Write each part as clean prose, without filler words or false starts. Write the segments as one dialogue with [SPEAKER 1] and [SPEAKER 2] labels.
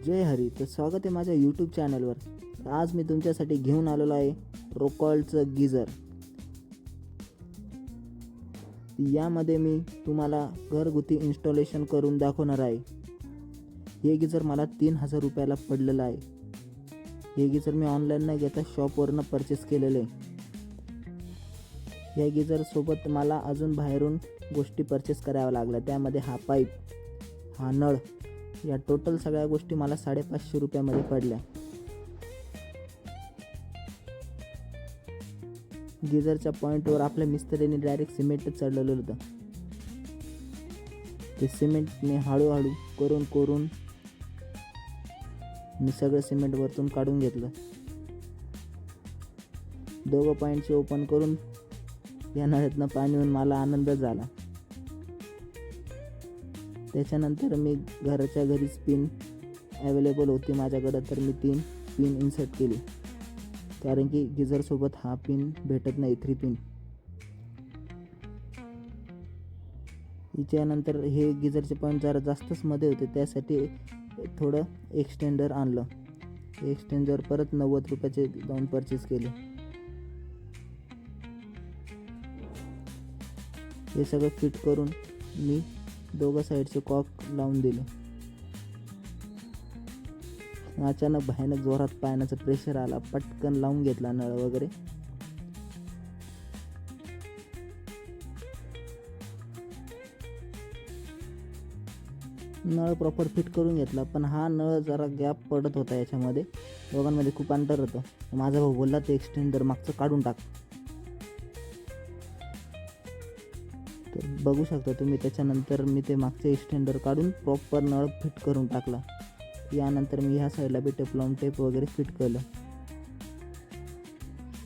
[SPEAKER 1] जय हरी. तर स्वागत आहे माझ्या यूट्यूब चॅनलवर. आज मी तुमच्यासाठी घेऊन आलेलो आहे रोकॉल्डचं गिझर. यामध्ये मी तुम्हाला घरगुती इन्स्टॉलेशन करून दाखवणार आहे. हे गिझर मला 3000 रुपयाला पडलेलं आहे. हे गिझर मी ऑनलाईन न घेता शॉपवरनं परचेस केलेलं आहे. या गिझरसोबत मला अजून बाहेरून गोष्टी परचेस कराव्या लागल्या. त्यामध्ये हा पाईप, हा नळ, या टोटल सगळ्या गोष्टी मला 550 रुपयामध्ये पडल्या. गिझरच्या पॉईंटवर आपल्या मिस्त्रीने डायरेक्ट सिमेंटच चढलेलं होतं. ते सिमेंट मी हळूहळू करून मी सगळं सिमेंट वरतून काढून घेतलं. दोघं पॉईंटचे ओपन करून या नळ्यातनं पाणी येऊन मला आनंद झाला. त्याच्यानंतर मी घराच्या घरीच पिन अवेलेबल होती माझ्याकडं, तर मी 3 पिन इन्सर्ट केली, कारण की गिझरसोबत हा पिन भेटत नाही, 3 पिन. याच्यानंतर हे गिझरचे पॉईंट जरा जास्तच मध्ये होते, त्यासाठी थोडं एक्सटेंडर आणलं. एक्सटेंडर परत 90 रुपयाचे जाऊन परचेस केले. हे सगळं फिट करून मी दोघं साईडचे कॉक लावून दिले. अचानक भयानक जोरात पाण्याचा प्रेशर आला. पटकन लावून घेतला नळ वगैरे. नळ प्रॉपर फिट करून घेतला, पण हा नळ जरा गॅप पडत होता. याच्यामध्ये दोघांमध्ये खूप अंतर होतं. माझा भाऊ बोलला ते एक्सटेंडर मागचं काढून टाक. तर बघू शकता तुम्ही. त्याच्यानंतर मी ते मागचे एक्सटेंडर काढून प्रॉपर नळ फिट करून टाकला. यानंतर मी ह्या साईडला बी टेफ्लॉन टेप वगैरे फिट केलं.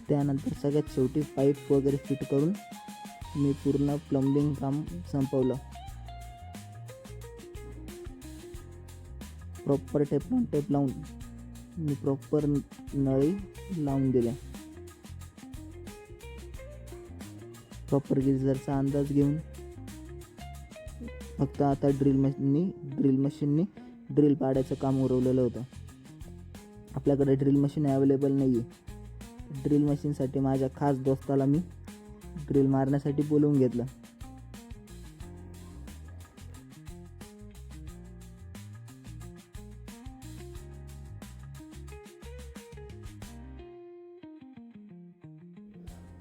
[SPEAKER 1] त्यानंतर सगळ्यात शेवटी पाईप वगैरे फिट करून मी पूर्ण प्लंबिंग काम संपवलं. प्रॉपर टेफ्लॉन टेप लावून मी प्रॉपर नळी लावून दिल्या. प्रॉपर गिझरचा अंदाज घेऊन फक्त आता ड्रिल मशीननी ड्रिल पाडायचं काम उरवलेलं होतं. आपल्याकडे ड्रिल मशीन अवेलेबल नाही आहे. ड्रिल मशीनसाठी माझ्या खास दोस्ताला मी ड्रिल मारण्यासाठी बोलवून घेतलं.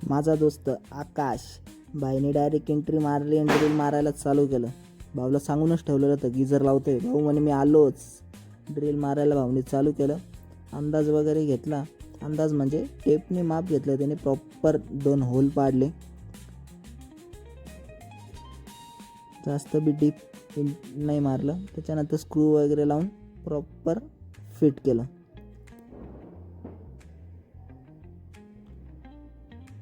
[SPEAKER 1] माझा दोस्त आकाश भाईने डायरेक्ट एंट्री मारली आणि ड्रिल मारायला चालू केलं. भाऊला सांगूनच ठेवलेलं होतं गिझर लावतोय. भाऊ म्हणे मी आलोच. ड्रिल मारायला भाऊने चालू केलं. अंदाज वगैरे घेतला. अंदाज म्हणजे टेपने माप घेतलं. त्याने प्रॉपर 2 होल पाडले. जास्त बी डीप नाही मारलं. त्याच्यानंतर स्क्रू वगैरे लावून प्रॉपर फिट केलं.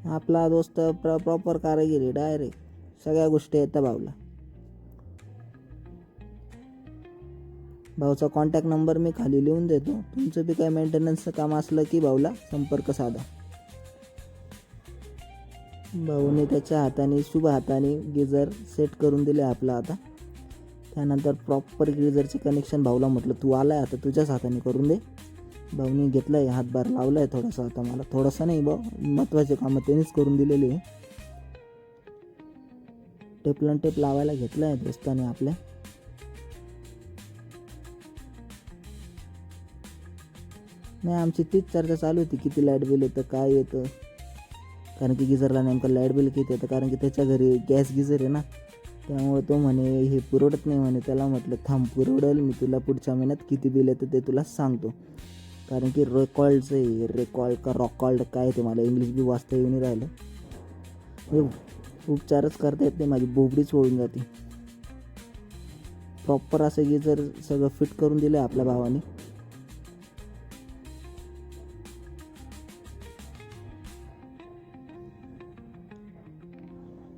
[SPEAKER 1] आपला दोस्त प्रॉपर कारागिरी, डायरेक्ट सगळ्या गोष्टी येतात भाऊला. भाऊचा कॉन्टॅक्ट नंबर मी खाली लिहून देतो. तुमचं बी काय मेंटेनन्सचं काम असलं की भाऊला संपर्क साधा. भाऊने त्याच्या हाताने, शुभ हाताने गिझर सेट करून दिले आपला आता. त्यानंतर प्रॉपर गिझरचे कनेक्शन भाऊला म्हटलं तू आलाय आता तुझ्याच हाताने करून दे. भाऊनी घेतलाय, हातभार लावलाय थोडासा. आता मला थोडासा नाही भाऊ, महत्त्वाचे कामं त्यांनीच करून दिलेली आहे. टेफ्लॉन टेप लावायला घेतलाय दोस्ताने आपल्या. नाही, आमची तीच चर्चा चालू होती किती लाईट बिल येतं, काय येतं. कारण की गिझरला नेमकं लाईट बिल किती येतं, कारण की त्याच्या घरी गॅस गिझर आहे ना, त्यामुळे तो म्हणे हे पुरवडत नाही म्हणे. त्याला म्हटलं थांब, पुरवडेल मी तुला, पुढच्या महिन्यात किती बिल येतं ते तुला सांगतो. कारण की रेकॉल्डचं आहे, रेकॉल्ड का रॉकॉल्ड काय ते मला इंग्लिश बी वाचता येऊन राहिलं. उपचारच करता येत नाही, माझी बोबडीच ओळून जाते. प्रॉपर असं गिझर सगळं फिट करून दिलं आहे आपल्या भावाने.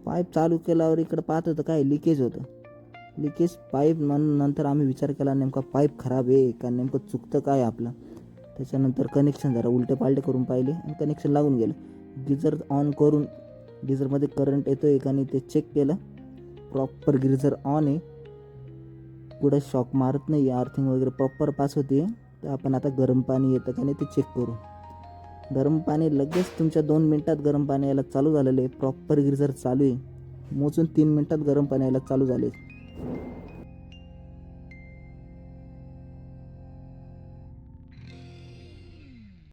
[SPEAKER 1] पाईप चालू केल्यावर इकडं पाहत होतं काय लिकेज होतं. लिकेज पाईप म्हणून नंतर आम्ही विचार केला नेमका पाईप खराब आहे का, नेमकं चुकतं काय आपलं. त्याच्यानंतर कनेक्शन जरा उलटे पालटे करून पाहिले आणि कनेक्शन लागून गेलं. गिझर ऑन करून गिझरमध्ये करंट येतो आहे का नाही ते चेक केलं. प्रॉपर गिझर ऑन आहे. कुठं शॉक मारत नाही, अर्थिंग वगैरे प्रॉपर पास होते. तर आपण आता गरम पाणी येतं का नाही ते चेक करू. गरम पाणी लगेच तुमच्या 2 मिनटात गरम पाणी यायला चालू झालेलं आहे. प्रॉपर गिझर चालू आहे. मोजून 3 मिनटात गरम पाणी यायला चालू झाले.